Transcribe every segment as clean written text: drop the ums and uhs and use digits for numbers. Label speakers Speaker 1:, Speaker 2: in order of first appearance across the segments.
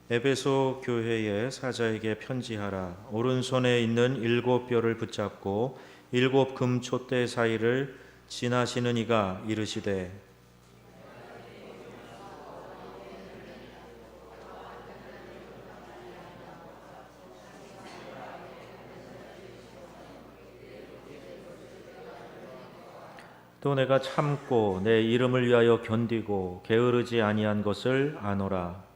Speaker 1: 에베소 교회의 사자에게 편지하라. 오른손에 있는 7뼈를 붙잡고 7금 촛대 사이를 지나시는 이가 이르시되, 또 내가 참고 내 이름을 위하여 견디고 게으르지 아니한 것을 아노라.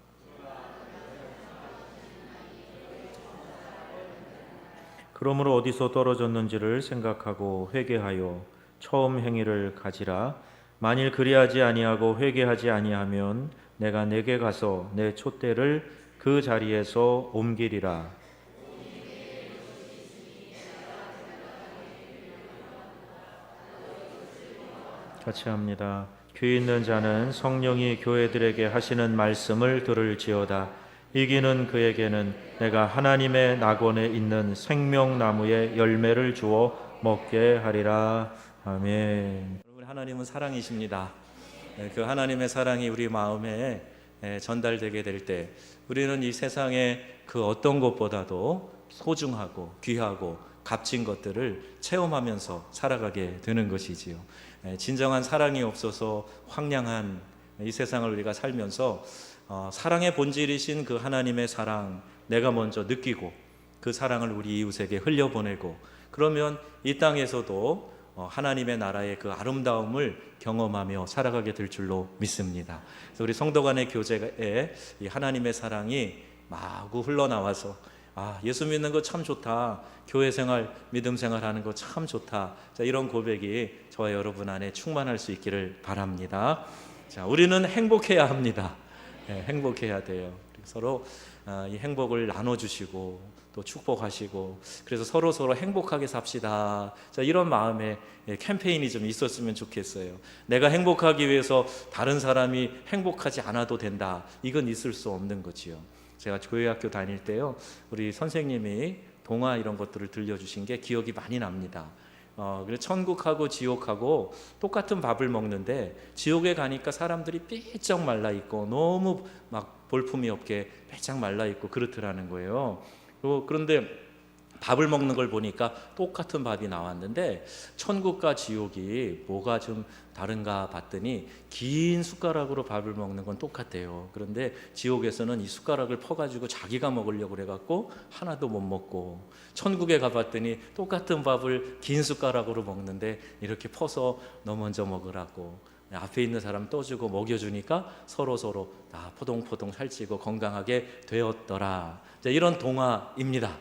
Speaker 1: 그러므로 어디서 떨어졌는지를 생각하고 회개하여 처음 행위를 가지라. 만일 그리하지 아니하고 회개하지 아니하면 내가 내게 가서 내 촛대를 그 자리에서 옮기리라. 같이 합니다. 귀 있는 자는 성령이 교회들에게 하시는 말씀을 들을지어다. 이기는 그에게는 내가 하나님의 낙원에 있는 생명나무의 열매를 주어 먹게 하리라. 아멘.
Speaker 2: 여러분, 하나님은 사랑이십니다. 그 하나님의 사랑이 우리 마음에 전달되게 될 때 우리는 이 세상의 그 어떤 것보다도 소중하고 귀하고 값진 것들을 체험하면서 살아가게 되는 것이지요. 진정한 사랑이 없어서 황량한 이 세상을 우리가 살면서 사랑의 본질이신 그 하나님의 사랑 내가 먼저 느끼고 그 사랑을 우리 이웃에게 흘려보내고, 그러면 이 땅에서도 하나님의 나라의 그 아름다움을 경험하며 살아가게 될 줄로 믿습니다. 그래서 우리 성도 간의 교제에 이 하나님의 사랑이 마구 흘러나와서 예수 믿는 거 참 좋다, 교회 생활, 믿음 생활 하는 거 참 좋다, 자, 이런 고백이 저와 여러분 안에 충만할 수 있기를 바랍니다. 자, 우리는 행복해야 합니다. 행복해야 돼요. 서로 이 행복을 나눠주시고 또 축복하시고, 그래서 서로 행복하게 삽시다. 자, 이런 마음의 캠페인이 좀 있었으면 좋겠어요. 내가 행복하기 위해서 다른 사람이 행복하지 않아도 된다, 이건 있을 수 없는 거지요. 제가 교회학교 다닐 때요, 우리 선생님이 동화 이런 것들을 들려주신 게 기억이 많이 납니다. 그래서 천국하고 지옥하고 똑같은 밥을 먹는데 지옥에 가니까 사람들이 삐쩍 말라 있고 너무 막 볼품이 없게 빼짝 말라 있고 그렇더라는 거예요. 그런데 밥을 먹는 걸 보니까 똑같은 밥이 나왔는데 천국과 지옥이 뭐가 좀 다른가 봤더니 긴 숟가락으로 밥을 먹는 건 똑같대요. 그런데 지옥에서는 이 숟가락을 퍼가지고 자기가 먹으려고 그래갖고 하나도 못 먹고, 천국에 가봤더니 똑같은 밥을 긴 숟가락으로 먹는데 이렇게 퍼서 너 먼저 먹으라고 앞에 있는 사람 떠주고 먹여주니까 서로 다 포동포동 살찌고 건강하게 되었더라. 이런 동화입니다.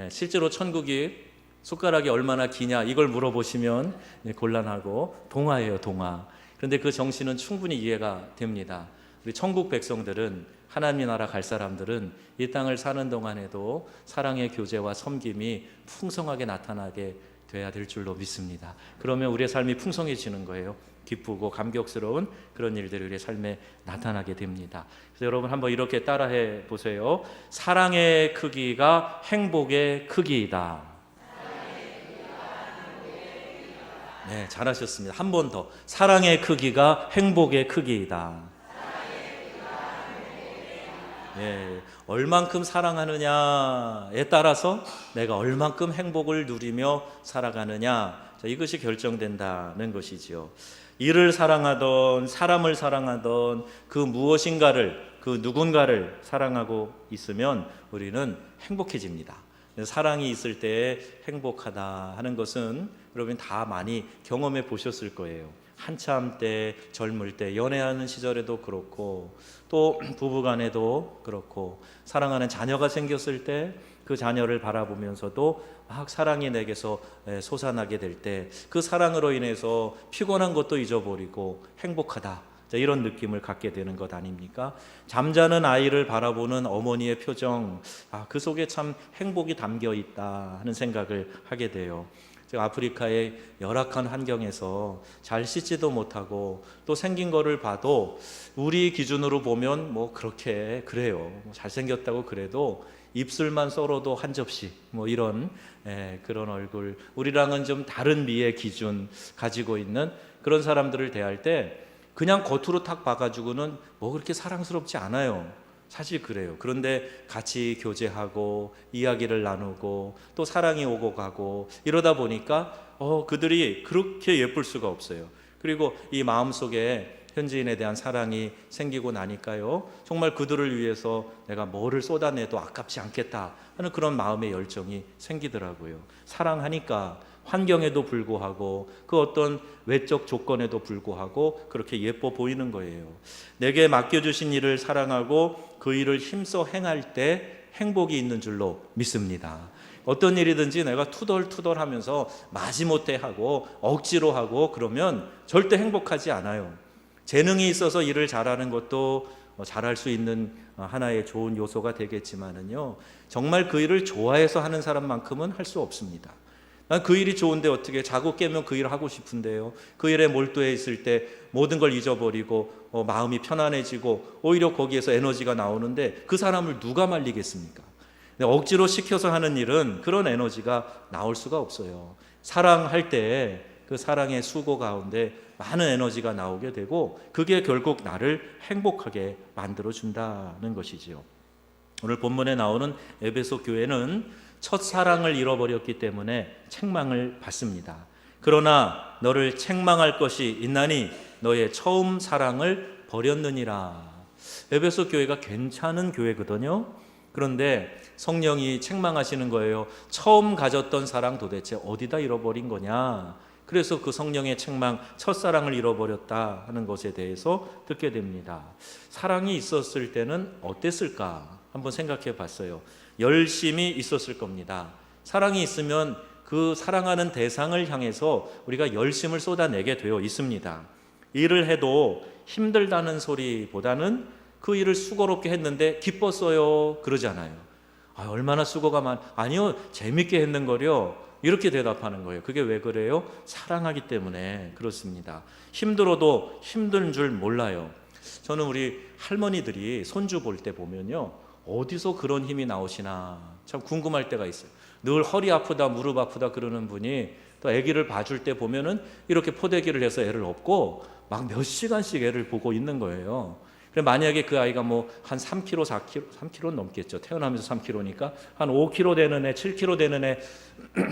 Speaker 2: 실제로 천국이 숟가락이 얼마나 기냐 이걸 물어보시면 곤란하고 동화예요, 동화. 그런데 그 정신은 충분히 이해가 됩니다. 우리 천국 백성들은, 하나님 나라 갈 사람들은 이 땅을 사는 동안에도 사랑의 교제와 섬김이 풍성하게 나타나게 돼야 될 줄로 믿습니다. 그러면 우리의 삶이 풍성해지는 거예요. 기쁘고 감격스러운 그런 일들이 우리의 삶에 나타나게 됩니다. 그래서 여러분 한번 이렇게 따라해 보세요. 사랑의 크기가 행복의 크기이다. 네, 잘하셨습니다. 한 번 더. 사랑의 크기가 행복의 크기이다. 예, 얼만큼 사랑하느냐에 따라서 내가 얼만큼 행복을 누리며 살아가느냐, 자, 이것이 결정된다는 것이지요. 일을 사랑하던, 사람을 사랑하던, 그 무엇인가를, 그 누군가를 사랑하고 있으면 우리는 행복해집니다. 사랑이 있을 때 행복하다 하는 것은 여러분 다 많이 경험해 보셨을 거예요. 한참 때, 젊을 때, 연애하는 시절에도 그렇고, 또 부부간에도 그렇고, 사랑하는 자녀가 생겼을 때 그 자녀를 바라보면서도 막 사랑이 내게서 솟아나게 될 때 그 사랑으로 인해서 피곤한 것도 잊어버리고 행복하다, 이런 느낌을 갖게 되는 것 아닙니까? 잠자는 아이를 바라보는 어머니의 표정, 그 속에 참 행복이 담겨 있다 하는 생각을 하게 돼요. 아프리카의 열악한 환경에서 잘 씻지도 못하고 또 생긴 거를 봐도 우리 기준으로 보면 뭐 그렇게 그래요. 잘생겼다고 그래도 입술만 썰어도 한 접시 뭐 이런 그런 얼굴, 우리랑은 좀 다른 미의 기준 가지고 있는 그런 사람들을 대할 때 그냥 겉으로 탁 봐가지고는 뭐 그렇게 사랑스럽지 않아요. 사실 그래요. 그런데 같이 교제하고 이야기를 나누고 또 사랑이 오고 가고 이러다 보니까 그들이 그렇게 예쁠 수가 없어요. 그리고 이 마음속에 현지인에 대한 사랑이 생기고 나니까요, 정말 그들을 위해서 내가 뭐를 쏟아내도 아깝지 않겠다 하는 그런 마음의 열정이 생기더라고요. 사랑하니까 환경에도 불구하고 그 어떤 외적 조건에도 불구하고 그렇게 예뻐 보이는 거예요. 내게 맡겨주신 일을 사랑하고 그 일을 힘써 행할 때 행복이 있는 줄로 믿습니다. 어떤 일이든지 내가 투덜투덜하면서 마지못해 하고 억지로 하고 그러면 절대 행복하지 않아요. 재능이 있어서 일을 잘하는 것도 잘할 수 있는 하나의 좋은 요소가 되겠지만은요, 정말 그 일을 좋아해서 하는 사람만큼은 할 수 없습니다. 난 그 일이 좋은데 어떻게 자고 깨면 그 일을 하고 싶은데요, 그 일에 몰두해 있을 때 모든 걸 잊어버리고 마음이 편안해지고 오히려 거기에서 에너지가 나오는데 그 사람을 누가 말리겠습니까? 억지로 시켜서 하는 일은 그런 에너지가 나올 수가 없어요. 사랑할 때 그 사랑의 수고 가운데 많은 에너지가 나오게 되고 그게 결국 나를 행복하게 만들어준다는 것이지요. 오늘 본문에 나오는 에베소 교회는 첫사랑을 잃어버렸기 때문에 책망을 받습니다. 그러나 너를 책망할 것이 있나니 너의 처음 사랑을 버렸느니라. 에베소 교회가 괜찮은 교회거든요. 그런데 성령이 책망하시는 거예요. 처음 가졌던 사랑 도대체 어디다 잃어버린 거냐. 그래서 그 성령의 책망, 첫사랑을 잃어버렸다 하는 것에 대해서 듣게 됩니다. 사랑이 있었을 때는 어땠을까 한번 생각해 봤어요. 열심히 있었을 겁니다. 사랑이 있으면 그 사랑하는 대상을 향해서 우리가 열심을 쏟아내게 되어 있습니다. 일을 해도 힘들다는 소리보다는 그 일을 수고롭게 했는데 기뻤어요 그러잖아요. 얼마나 수고가 아니요, 재밌게 했는걸요, 이렇게 대답하는 거예요. 그게 왜 그래요? 사랑하기 때문에 그렇습니다. 힘들어도 힘든 줄 몰라요. 저는 우리 할머니들이 손주 볼 때 보면요, 어디서 그런 힘이 나오시나 참 궁금할 때가 있어요. 늘 허리 아프다 무릎 아프다 그러는 분이 또 아기를 봐줄 때 보면은 이렇게 포대기를 해서 애를 업고 막 몇 시간씩 애를 보고 있는 거예요. 그래 만약에 그 아이가 뭐 한 3kg, 4kg, 3kg 넘겠죠. 태어나면서 3kg니까 한 5kg 되는 애, 7kg 되는 애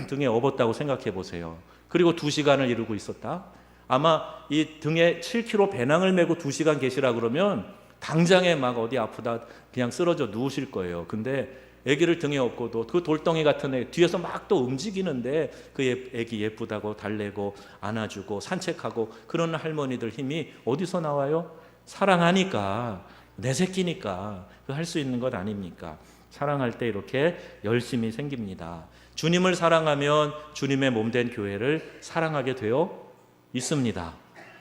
Speaker 2: 등에 업었다고 생각해 보세요. 그리고 2시간을 이루고 있었다. 아마 이 등에 7kg 배낭을 메고 2시간 계시라 그러면 당장에 막 어디 아프다 그냥 쓰러져 누우실 거예요. 근데 아기를 등에 업고도 그 돌덩이 같은 애 뒤에서 막 또 움직이는데 그 아기 예쁘다고 달래고 안아주고 산책하고 그런 할머니들 힘이 어디서 나와요? 사랑하니까, 내 새끼니까 할 수 있는 것 아닙니까? 사랑할 때 이렇게 열심히 생깁니다. 주님을 사랑하면 주님의 몸된 교회를 사랑하게 되어 있습니다.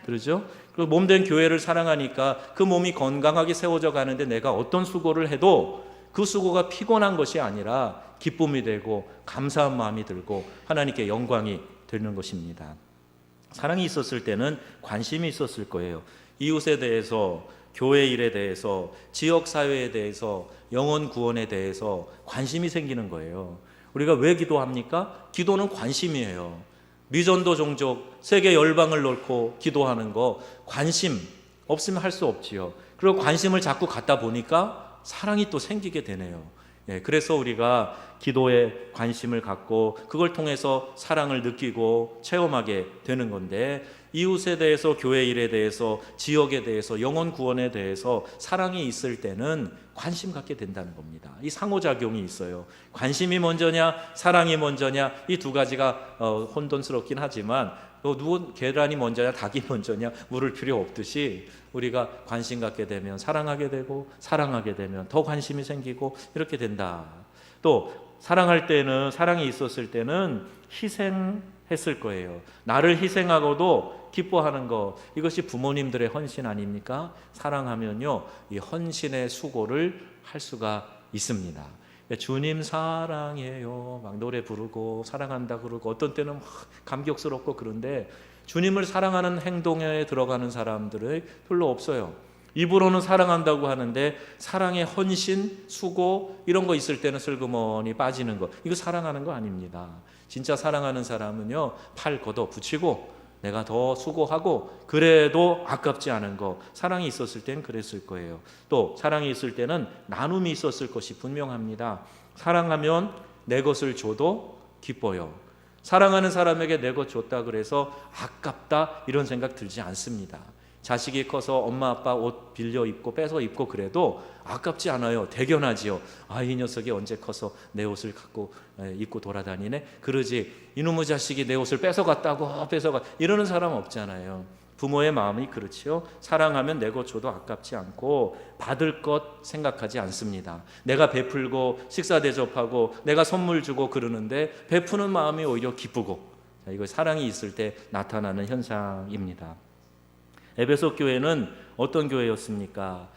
Speaker 2: 그렇죠? 그 몸된 교회를 사랑하니까 그 몸이 건강하게 세워져 가는데 내가 어떤 수고를 해도 그 수고가 피곤한 것이 아니라 기쁨이 되고 감사한 마음이 들고 하나님께 영광이 되는 것입니다. 사랑이 있었을 때는 관심이 있었을 거예요. 이웃에 대해서, 교회 일에 대해서, 지역사회에 대해서, 영혼 구원에 대해서 관심이 생기는 거예요. 우리가 왜 기도합니까? 기도는 관심이에요. 미전도 종족, 세계 열방을 놓고 기도하는 거 관심 없으면 할 수 없지요. 그리고 관심을 자꾸 갖다 보니까 사랑이 또 생기게 되네요. 그래서 우리가 기도에 관심을 갖고 그걸 통해서 사랑을 느끼고 체험하게 되는 건데, 이웃에 대해서, 교회 일에 대해서, 지역에 대해서, 영혼 구원에 대해서 사랑이 있을 때는 관심 갖게 된다는 겁니다. 이 상호작용이 있어요. 관심이 먼저냐 사랑이 먼저냐, 이 두 가지가 혼돈스럽긴 하지만 계란이 먼저냐 닭이 먼저냐 물을 필요 없듯이 우리가 관심 갖게 되면 사랑하게 되고, 사랑하게 되면 더 관심이 생기고 이렇게 된다. 또 사랑할 때는, 사랑이 있었을 때는 희생했을 거예요. 나를 희생하고도 기뻐하는 것, 이것이 부모님들의 헌신 아닙니까? 사랑하면요, 이 헌신의 수고를 할 수가 있습니다. 주님 사랑해요 막 노래 부르고 사랑한다 그러고 어떤 때는 막 감격스럽고, 그런데 주님을 사랑하는 행동에 들어가는 사람들은 별로 없어요. 입으로는 사랑한다고 하는데 사랑의 헌신, 수고 이런 거 있을 때는 슬그머니 빠지는 거, 이거 사랑하는 거 아닙니다. 진짜 사랑하는 사람은요, 팔 걷어 붙이고 내가 더 수고하고 그래도 아깝지 않은 거, 사랑이 있었을 땐 그랬을 거예요. 또 사랑이 있을 때는 나눔이 있었을 것이 분명합니다. 사랑하면 내 것을 줘도 기뻐요. 사랑하는 사람에게 내 것 줬다 그래서 아깝다 이런 생각 들지 않습니다. 자식이 커서 엄마 아빠 옷 빌려 입고 뺏어 입고 그래도 아깝지 않아요. 대견하지요. 이 녀석이 언제 커서 내 옷을 갖고 입고 돌아다니네. 그러지 이놈의 자식이 내 옷을 뺏어갔다고 뺏어가 이러는 사람 없잖아요. 부모의 마음이 그렇지요. 사랑하면 내 것 줘도 아깝지 않고 받을 것 생각하지 않습니다. 내가 베풀고 식사 대접하고 내가 선물 주고 그러는데 베푸는 마음이 오히려 기쁘고, 이거 사랑이 있을 때 나타나는 현상입니다. 에베소 교회는 어떤 교회였습니까?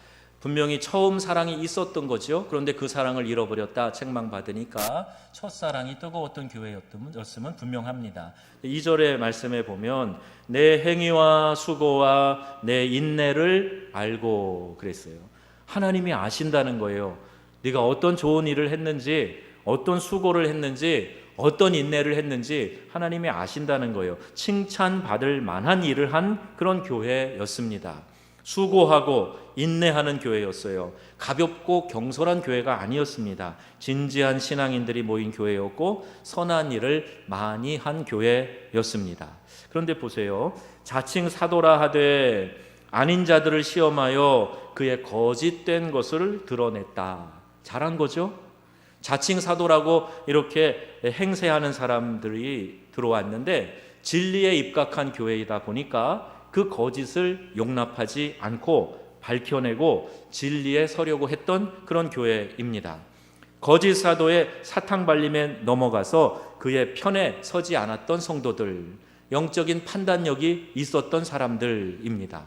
Speaker 2: 분명히 처음 사랑이 있었던 거죠. 그런데 그 사랑을 잃어버렸다 책망받으니까 첫사랑이 뜨거웠던 교회였으면 분명합니다. 2절의 말씀에 보면 내 행위와 수고와 내 인내를 알고 그랬어요. 하나님이 아신다는 거예요. 네가 어떤 좋은 일을 했는지, 어떤 수고를 했는지, 어떤 인내를 했는지 하나님이 아신다는 거예요. 칭찬받을 만한 일을 한 그런 교회였습니다. 수고하고 인내하는 교회였어요. 가볍고 경솔한 교회가 아니었습니다. 진지한 신앙인들이 모인 교회였고 선한 일을 많이 한 교회였습니다. 그런데 보세요. 자칭 사도라 하되 아닌 자들을 시험하여 그의 거짓된 것을 드러냈다. 잘한 거죠? 자칭 사도라고 이렇게 행세하는 사람들이 들어왔는데 진리에 입각한 교회이다 보니까 그 거짓을 용납하지 않고 밝혀내고 진리에 서려고 했던 그런 교회입니다. 거짓 사도의 사탕 발림에 넘어가서 그의 편에 서지 않았던 성도들, 영적인 판단력이 있었던 사람들입니다.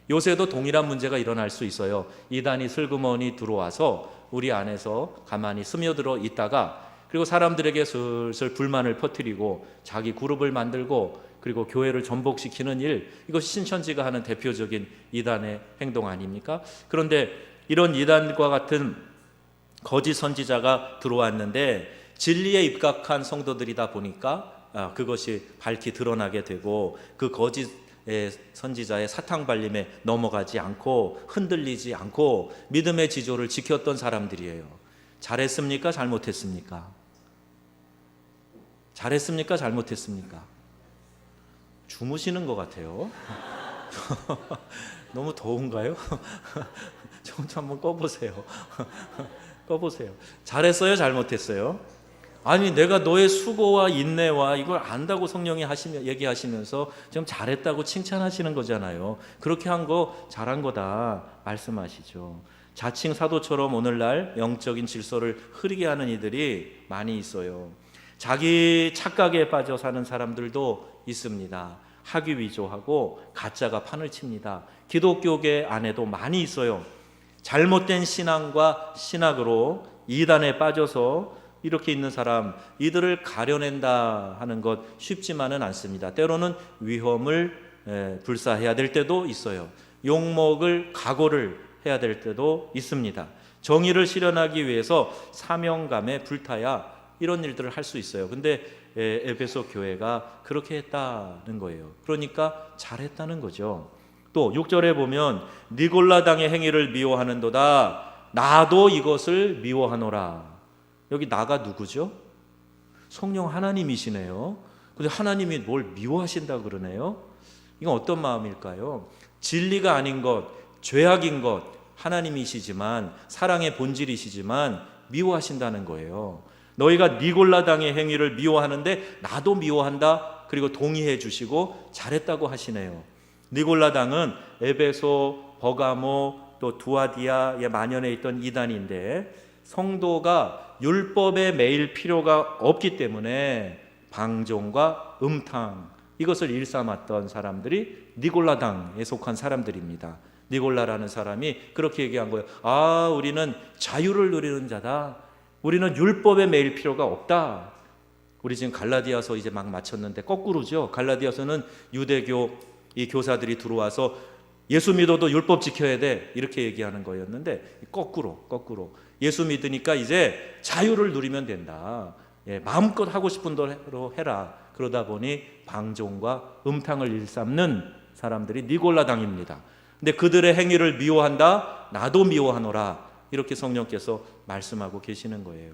Speaker 2: 요새도 동일한 문제가 일어날 수 있어요. 이단이 슬그머니 들어와서 우리 안에서 가만히 스며들어 있다가 그리고 사람들에게 슬슬 불만을 퍼뜨리고 자기 그룹을 만들고 그리고 교회를 전복시키는 일, 이것이 신천지가 하는 대표적인 이단의 행동 아닙니까? 그런데 이런 이단과 같은 거짓 선지자가 들어왔는데 진리에 입각한 성도들이다 보니까 그것이 밝히 드러나게 되고 그 거짓 선지자의 사탕 발림에 넘어가지 않고 흔들리지 않고 믿음의 지조를 지켰던 사람들이에요. 잘했습니까? 잘못했습니까? 잘했습니까? 잘못했습니까? 주무시는 것 같아요. 너무 더운가요? 좀 한번 꺼보세요. 꺼보세요. 잘했어요? 잘못했어요? 아니 내가 너의 수고와 인내와 이걸 안다고 성령이 얘기하시면서 지금 잘했다고 칭찬하시는 거잖아요. 그렇게 한 거 잘한 거다 말씀하시죠. 자칭 사도처럼 오늘날 영적인 질서를 흐리게 하는 이들이 많이 있어요. 자기 착각에 빠져 사는 사람들도 있습니다. 학위 위조하고 가짜가 판을 칩니다. 기독교계 안에도 많이 있어요. 잘못된 신앙과 신학으로 이단에 빠져서 이렇게 있는 사람, 이들을 가려낸다 하는 것 쉽지만은 않습니다. 때로는 위험을 불사해야 될 때도 있어요. 욕먹을 각오를 해야 될 때도 있습니다. 정의를 실현하기 위해서 사명감에 불타야 이런 일들을 할 수 있어요. 근데 에베소 교회가 그렇게 했다는 거예요. 그러니까 잘했다는 거죠. 또 6절에 보면 니골라당의 행위를 미워하는도다 나도 이것을 미워하노라. 여기 나가 누구죠? 성령 하나님이시네요. 근데 하나님이 뭘 미워하신다 그러네요. 이건 어떤 마음일까요? 진리가 아닌 것, 죄악인 것 하나님이시지만 사랑의 본질이시지만 미워하신다는 거예요. 너희가 니골라당의 행위를 미워하는데 나도 미워한다. 그리고 동의해 주시고 잘했다고 하시네요. 니골라당은 에베소, 버가모, 또 두아디아에 만연해 있던 이단인데 성도가 율법에 매일 필요가 없기 때문에 방종과 음탕 이것을 일삼았던 사람들이 니골라당에 속한 사람들입니다. 니골라라는 사람이 그렇게 얘기한 거예요. 우리는 자유를 누리는 자다. 우리는 율법에 매일 필요가 없다. 우리 지금 갈라디아서 이제 막 마쳤는데 거꾸로죠. 갈라디아서는 유대교 이 교사들이 들어와서 예수 믿어도 율법 지켜야 돼 이렇게 얘기하는 거였는데 거꾸로 예수 믿으니까 이제 자유를 누리면 된다. 마음껏 하고 싶은 대로 해라. 그러다 보니 방종과 음탕을 일삼는 사람들이 니골라당입니다. 근데 그들의 행위를 미워한다? 나도 미워하노라. 이렇게 성령께서 말씀하고 계시는 거예요.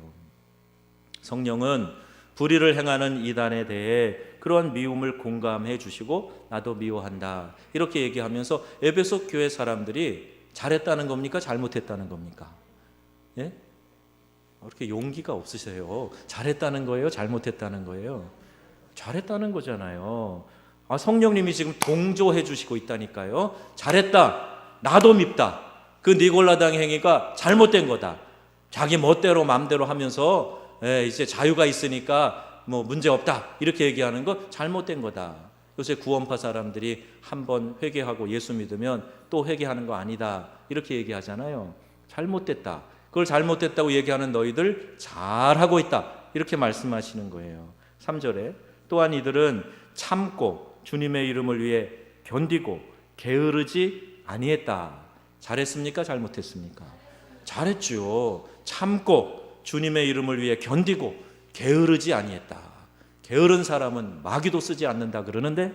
Speaker 2: 성령은 불의를 행하는 이단에 대해 그러한 미움을 공감해 주시고 나도 미워한다. 이렇게 얘기하면서 에베소 교회 사람들이 잘했다는 겁니까? 잘못했다는 겁니까? 예? 이렇게 용기가 없으세요. 잘했다는 거예요? 잘못했다는 거예요? 잘했다는 거잖아요. 성령님이 지금 동조해 주시고 있다니까요. 잘했다. 나도 밉다. 그 니골라당 행위가 잘못된 거다. 자기 멋대로 마음대로 하면서 이제 자유가 있으니까 뭐 문제 없다. 이렇게 얘기하는 거 잘못된 거다. 요새 구원파 사람들이 한번 회개하고 예수 믿으면 또 회개하는 거 아니다. 이렇게 얘기하잖아요. 잘못됐다. 그걸 잘못됐다고 얘기하는 너희들 잘하고 있다. 이렇게 말씀하시는 거예요. 3절에 또한 이들은 참고 주님의 이름을 위해 견디고 게으르지 아니했다. 잘했습니까? 잘못했습니까? 잘했죠. 참고 주님의 이름을 위해 견디고 게으르지 아니했다. 게으른 사람은 마귀도 쓰지 않는다 그러는데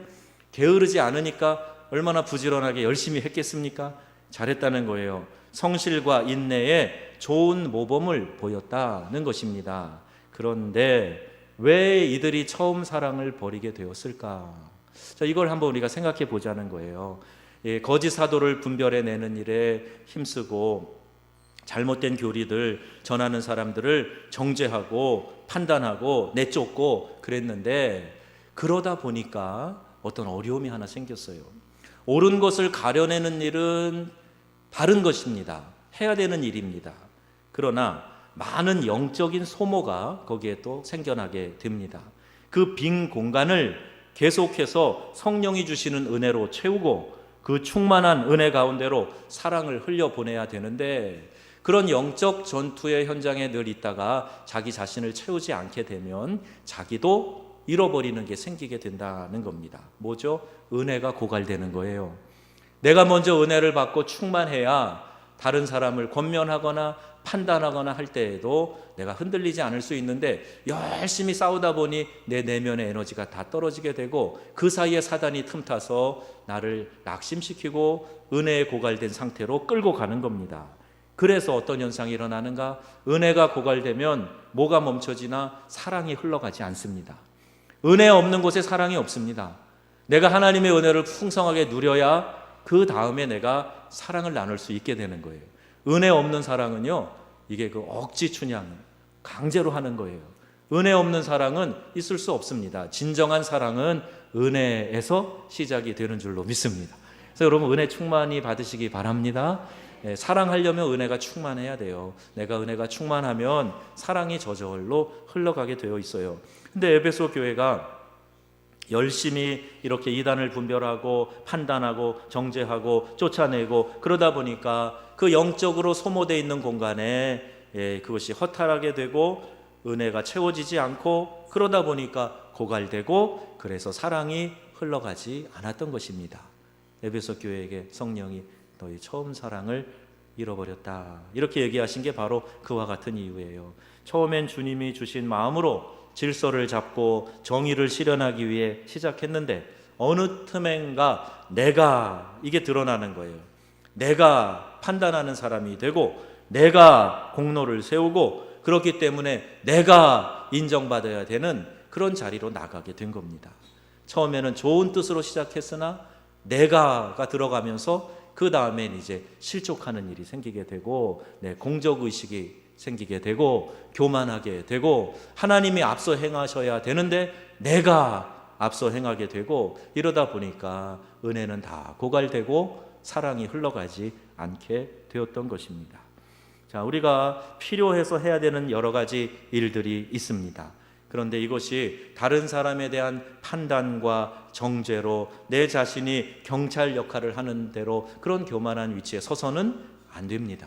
Speaker 2: 게으르지 않으니까 얼마나 부지런하게 열심히 했겠습니까? 잘했다는 거예요. 성실과 인내에 좋은 모범을 보였다는 것입니다. 그런데 왜 이들이 처음 사랑을 버리게 되었을까? 자, 이걸 한번 우리가 생각해 보자는 거예요. 거짓 사도를 분별해내는 일에 힘쓰고 잘못된 교리들 전하는 사람들을 정죄하고 판단하고 내쫓고 그랬는데 그러다 보니까 어떤 어려움이 하나 생겼어요. 옳은 것을 가려내는 일은 바른 것입니다. 해야 되는 일입니다. 그러나 많은 영적인 소모가 거기에 또 생겨나게 됩니다. 그 빈 공간을 계속해서 성령이 주시는 은혜로 채우고 그 충만한 은혜 가운데로 사랑을 흘려보내야 되는데 그런 영적 전투의 현장에 늘 있다가 자기 자신을 채우지 않게 되면 자기도 잃어버리는 게 생기게 된다는 겁니다. 뭐죠? 은혜가 고갈되는 거예요. 내가 먼저 은혜를 받고 충만해야 다른 사람을 권면하거나 판단하거나 할 때에도 내가 흔들리지 않을 수 있는데 열심히 싸우다 보니 내 내면의 에너지가 다 떨어지게 되고 그 사이에 사단이 틈타서 나를 낙심시키고 은혜에 고갈된 상태로 끌고 가는 겁니다. 그래서 어떤 현상이 일어나는가? 은혜가 고갈되면 뭐가 멈춰지나? 사랑이 흘러가지 않습니다. 은혜 없는 곳에 사랑이 없습니다. 내가 하나님의 은혜를 풍성하게 누려야 그 다음에 내가 사랑을 나눌 수 있게 되는 거예요. 은혜 없는 사랑은요, 이게 그 억지 춘향, 강제로 하는 거예요. 은혜 없는 사랑은 있을 수 없습니다. 진정한 사랑은 은혜에서 시작이 되는 줄로 믿습니다. 그래서 여러분 은혜 충만히 받으시기 바랍니다. 사랑하려면 은혜가 충만해야 돼요. 내가 은혜가 충만하면 사랑이 저절로 흘러가게 되어 있어요. 근데 에베소 교회가 열심히 이렇게 이단을 분별하고 판단하고 정죄하고 쫓아내고 그러다 보니까 그 영적으로 소모되어 있는 공간에 그것이 허탈하게 되고 은혜가 채워지지 않고 그러다 보니까 고갈되고 그래서 사랑이 흘러가지 않았던 것입니다. 에베소 교회에게 성령이 너희 처음 사랑을 잃어버렸다. 이렇게 얘기하신 게 바로 그와 같은 이유예요. 처음엔 주님이 주신 마음으로 질서를 잡고 정의를 실현하기 위해 시작했는데 어느 틈엔가 내가 이게 드러나는 거예요. 내가 판단하는 사람이 되고 내가 공로를 세우고 그렇기 때문에 내가 인정받아야 되는 그런 자리로 나가게 된 겁니다. 처음에는 좋은 뜻으로 시작했으나 내가가 들어가면서 그 다음엔 이제 실족하는 일이 생기게 되고 공적의식이 생기게 되고 교만하게 되고 하나님이 앞서 행하셔야 되는데 내가 앞서 행하게 되고 이러다 보니까 은혜는 다 고갈되고 사랑이 흘러가지 않게 되었던 것입니다. 자, 우리가 필요해서 해야 되는 여러 가지 일들이 있습니다. 그런데 이것이 다른 사람에 대한 판단과 정죄로 내 자신이 경찰 역할을 하는 대로 그런 교만한 위치에 서서는 안 됩니다.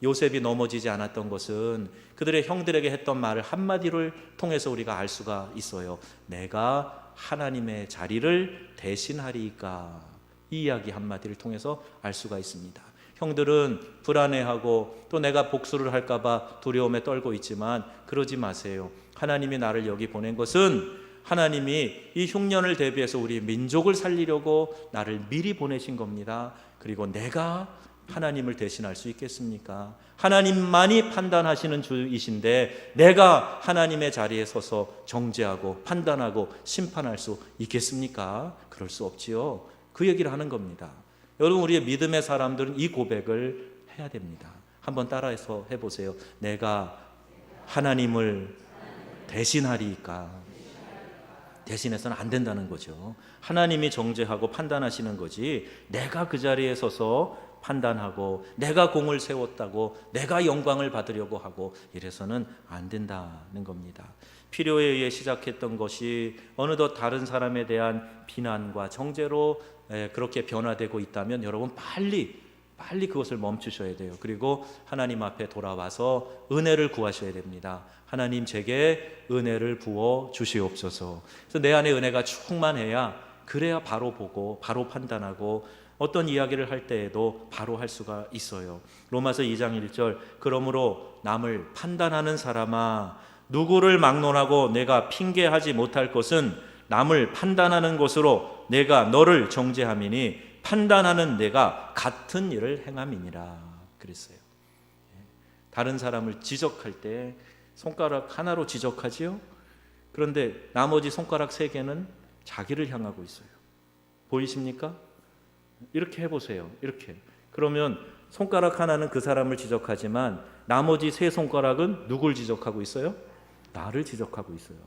Speaker 2: 요셉이 넘어지지 않았던 것은 그들의 형들에게 했던 말을 한마디를 통해서 우리가 알 수가 있어요. 내가 하나님의 자리를 대신하리이까. 이 이야기 한마디를 통해서 알 수가 있습니다. 형들은 불안해하고 또 내가 복수를 할까 봐 두려움에 떨고 있지만 그러지 마세요. 하나님이 나를 여기 보낸 것은 하나님이 이 흉년을 대비해서 우리 민족을 살리려고 나를 미리 보내신 겁니다. 그리고 내가 하나님을 대신할 수 있겠습니까? 하나님만이 판단하시는 주이신데 내가 하나님의 자리에 서서 정죄하고 판단하고 심판할 수 있겠습니까? 그럴 수 없지요. 그 얘기를 하는 겁니다. 여러분, 우리의 믿음의 사람들은 이 고백을 해야 됩니다. 한번 따라해서 해보세요. 내가 하나님을 대신하리이까. 대신해서는 안 된다는 거죠. 하나님이 정죄하고 판단하시는 거지, 내가 그 자리에 서서 판단하고 내가 공을 세웠다고 내가 영광을 받으려고 하고 이래서는 안 된다는 겁니다. 필요에 의해 시작했던 것이 어느덧 다른 사람에 대한 비난과 정죄로 그렇게 변화되고 있다면 여러분 빨리 그것을 멈추셔야 돼요. 그리고 하나님 앞에 돌아와서 은혜를 구하셔야 됩니다. 하나님, 제게 은혜를 부어 주시옵소서. 그래서 내 안에 은혜가 충만해야, 그래야 바로 보고 바로 판단하고 어떤 이야기를 할 때에도 바로 할 수가 있어요. 로마서 2장 1절, 그러므로 남을 판단하는 사람아, 누구를 막론하고 내가 핑계하지 못할 것은 남을 판단하는 것으로 내가 너를 정죄함이니 판단하는 내가 같은 일을 행함이니라 그랬어요. 다른 사람을 지적할 때 손가락 하나로 지적하지요. 그런데 나머지 손가락 3개는 자기를 향하고 있어요. 보이십니까? 이렇게 해보세요. 이렇게. 그러면 손가락 하나는 그 사람을 지적하지만 나머지 3 손가락은 누굴 지적하고 있어요? 나를 지적하고 있어요.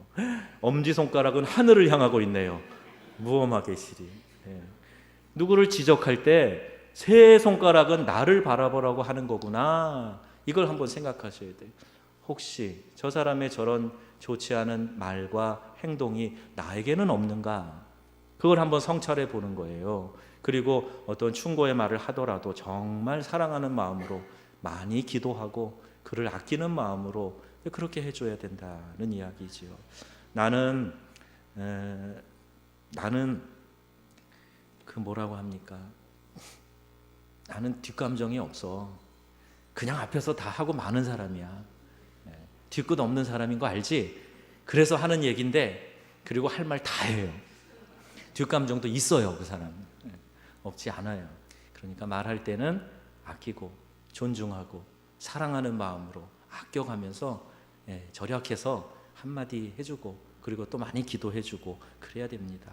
Speaker 2: 엄지손가락은 하늘을 향하고 있네요. 무엄하게 시리. 누구를 지적할 때 3 손가락은 나를 바라보라고 하는 거구나. 이걸 한번 생각하셔야 돼요. 혹시 저 사람의 저런 좋지 않은 말과 행동이 나에게는 없는가? 그걸 한번 성찰해 보는 거예요. 그리고 어떤 충고의 말을 하더라도 정말 사랑하는 마음으로 많이 기도하고 그를 아끼는 마음으로 그렇게 해줘야 된다는 이야기지요. 나는 그 뭐라고 합니까? 나는 뒷감정이 없어. 그냥 앞에서 다 하고 마는 사람이야. 뒤끝 없는 사람인 거 알지? 그래서 하는 얘기인데, 그리고 할 말 다 해요. 뒷감정도 있어요, 그 사람. 없지 않아요. 그러니까 말할 때는 아끼고 존중하고 사랑하는 마음으로 아껴가면서 절약해서 한마디 해주고 그리고 또 많이 기도해주고 그래야 됩니다.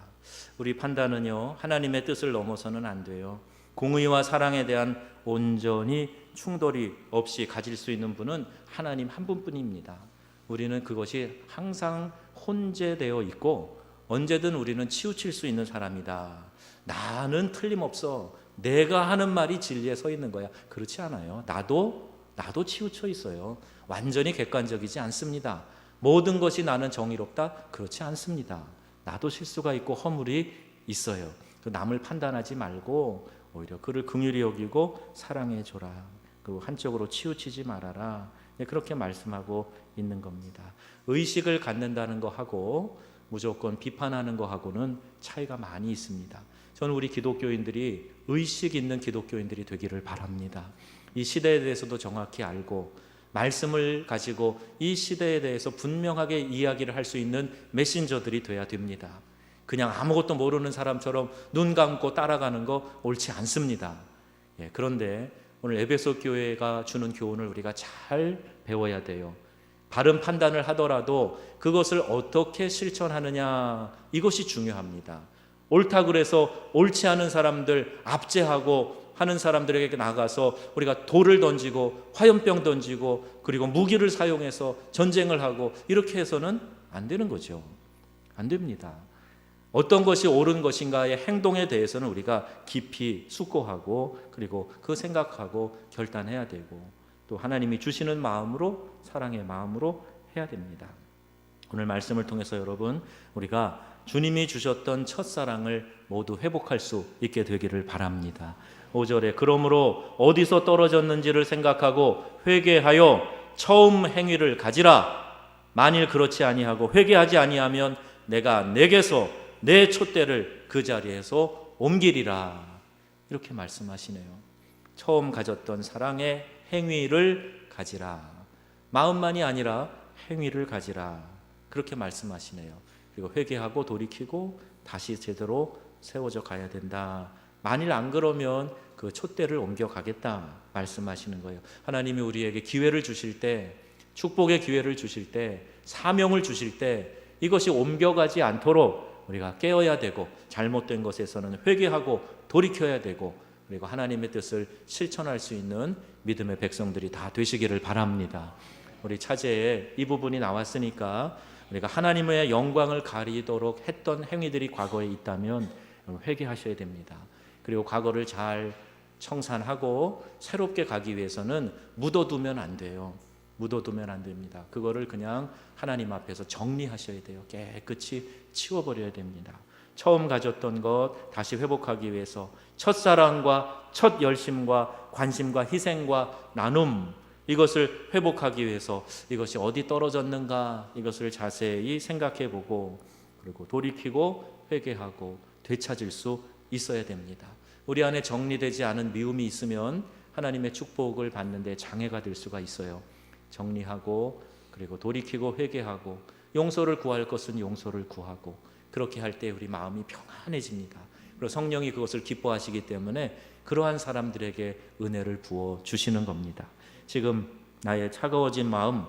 Speaker 2: 우리 판단은요, 하나님의 뜻을 넘어서는 안 돼요. 공의와 사랑에 대한 온전히 충돌이 없이 가질 수 있는 분은 하나님 한 분뿐입니다. 우리는 그것이 항상 혼재되어 있고 언제든 우리는 치우칠 수 있는 사람이다. 나는 틀림없어. 내가 하는 말이 진리에 서 있는 거야. 그렇지 않아요. 나도 치우쳐 있어요. 완전히 객관적이지 않습니다. 모든 것이 나는 정의롭다? 그렇지 않습니다. 나도 실수가 있고 허물이 있어요. 남을 판단하지 말고 오히려 그를 긍휼히 여기고 사랑해 줘라. 그리고 한쪽으로 치우치지 말아라. 그렇게 말씀하고 있는 겁니다. 의식을 갖는다는 거하고 무조건 비판하는 거하고는 차이가 많이 있습니다. 저는 우리 기독교인들이 의식 있는 기독교인들이 되기를 바랍니다. 이 시대에 대해서도 정확히 알고 말씀을 가지고 이 시대에 대해서 분명하게 이야기를 할 수 있는 메신저들이 돼야 됩니다. 그냥 아무것도 모르는 사람처럼 눈 감고 따라가는 거 옳지 않습니다. 그런데 오늘 에베소 교회가 주는 교훈을 우리가 잘 배워야 돼요. 바른 판단을 하더라도 그것을 어떻게 실천하느냐, 이것이 중요합니다. 옳다 그래서 옳지 않은 사람들 압제하고 하는 사람들에게 나가서 우리가 돌을 던지고 화염병 던지고 그리고 무기를 사용해서 전쟁을 하고 이렇게 해서는 안 되는 거죠. 안 됩니다. 어떤 것이 옳은 것인가의 행동에 대해서는 우리가 깊이 숙고하고 그리고 그 생각하고 결단해야 되고 또 하나님이 주시는 마음으로, 사랑의 마음으로 해야 됩니다. 오늘 말씀을 통해서 여러분, 우리가 주님이 주셨던 첫사랑을 모두 회복할 수 있게 되기를 바랍니다. 5절에 그러므로 어디서 떨어졌는지를 생각하고 회개하여 처음 행위를 가지라. 만일 그렇지 아니하고 회개하지 아니하면 내가 내게서 내 촛대를 그 자리에서 옮기리라. 이렇게 말씀하시네요. 처음 가졌던 사랑의 행위를 가지라. 마음만이 아니라 행위를 가지라. 그렇게 말씀하시네요. 그리고 회개하고 돌이키고 다시 제대로 세워져 가야 된다. 만일 안 그러면 그 촛대를 옮겨가겠다 말씀하시는 거예요. 하나님이 우리에게 기회를 주실 때, 축복의 기회를 주실 때, 사명을 주실 때 이것이 옮겨가지 않도록 우리가 깨어야 되고, 잘못된 것에서는 회개하고 돌이켜야 되고, 그리고 하나님의 뜻을 실천할 수 있는 믿음의 백성들이 다 되시기를 바랍니다. 우리 차제에 이 부분이 나왔으니까 우리가 하나님의 영광을 가리도록 했던 행위들이 과거에 있다면 회개하셔야 됩니다. 그리고 과거를 잘 청산하고 새롭게 가기 위해서는 묻어두면 안 돼요. 묻어두면 안 됩니다. 그거를 그냥 하나님 앞에서 정리하셔야 돼요. 깨끗이 치워버려야 됩니다. 처음 가졌던 것 다시 회복하기 위해서 첫사랑과 첫 열심과 관심과 희생과 나눔, 이것을 회복하기 위해서 이것이 어디 떨어졌는가, 이것을 자세히 생각해 보고, 그리고 돌이키고 회개하고 되찾을 수 있어야 됩니다. 우리 안에 정리되지 않은 미움이 있으면 하나님의 축복을 받는데 장애가 될 수가 있어요. 정리하고, 그리고 돌이키고 회개하고, 용서를 구할 것은 용서를 구하고, 그렇게 할 때 우리 마음이 평안해집니다. 그리고 성령이 그것을 기뻐하시기 때문에 그러한 사람들에게 은혜를 부어 주시는 겁니다. 지금 나의 차가워진 마음,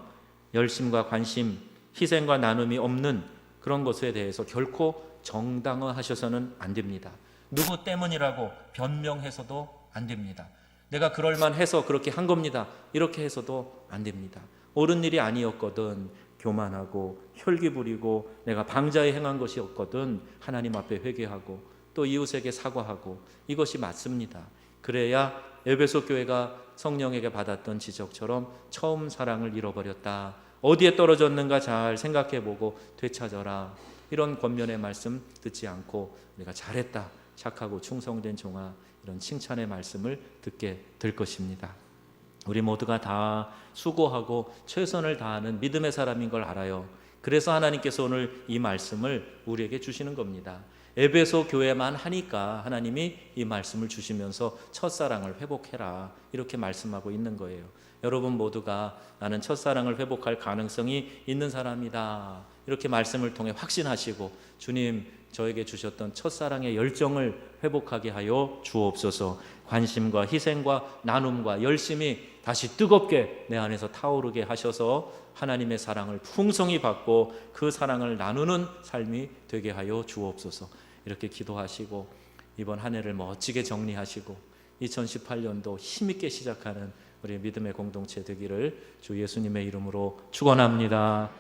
Speaker 2: 열심과 관심, 희생과 나눔이 없는 그런 것에 대해서 결코 정당화하셔서는 안 됩니다. 누구 때문이라고 변명해서도 안 됩니다. 내가 그럴만 해서 그렇게 한 겁니다, 이렇게 해서도 안 됩니다. 옳은 일이 아니었거든 교만하고 혈기 부리고 내가 방자에 행한 것이 없거든 하나님 앞에 회개하고 또 이웃에게 사과하고, 이것이 맞습니다. 그래야 에베소 교회가 성령에게 받았던 지적처럼 처음 사랑을 잃어버렸다, 어디에 떨어졌는가 잘 생각해보고 되찾아라, 이런 권면의 말씀 듣지 않고 내가 잘했다, 착하고 충성된 종아, 이런 칭찬의 말씀을 듣게 될 것입니다. 우리 모두가 다 수고하고 최선을 다하는 믿음의 사람인 걸 알아요. 그래서 하나님께서 오늘 이 말씀을 우리에게 주시는 겁니다. 에베소 교회만 하니까 하나님이 이 말씀을 주시면서 첫사랑을 회복해라, 이렇게 말씀하고 있는 거예요. 여러분 모두가 나는 첫사랑을 회복할 가능성이 있는 사람이다, 이렇게 말씀을 통해 확신하시고 주님 저에게 주셨던 첫사랑의 열정을 회복하게 하여 주옵소서. 관심과 희생과 나눔과 열심이 다시 뜨겁게 내 안에서 타오르게 하셔서 하나님의 사랑을 풍성히 받고 그 사랑을 나누는 삶이 되게 하여 주옵소서. 이렇게 기도하시고 이번 한 해를 멋지게 정리하시고 2018년도 힘있게 시작하는 우리 믿음의 공동체 되기를 주 예수님의 이름으로 축원합니다.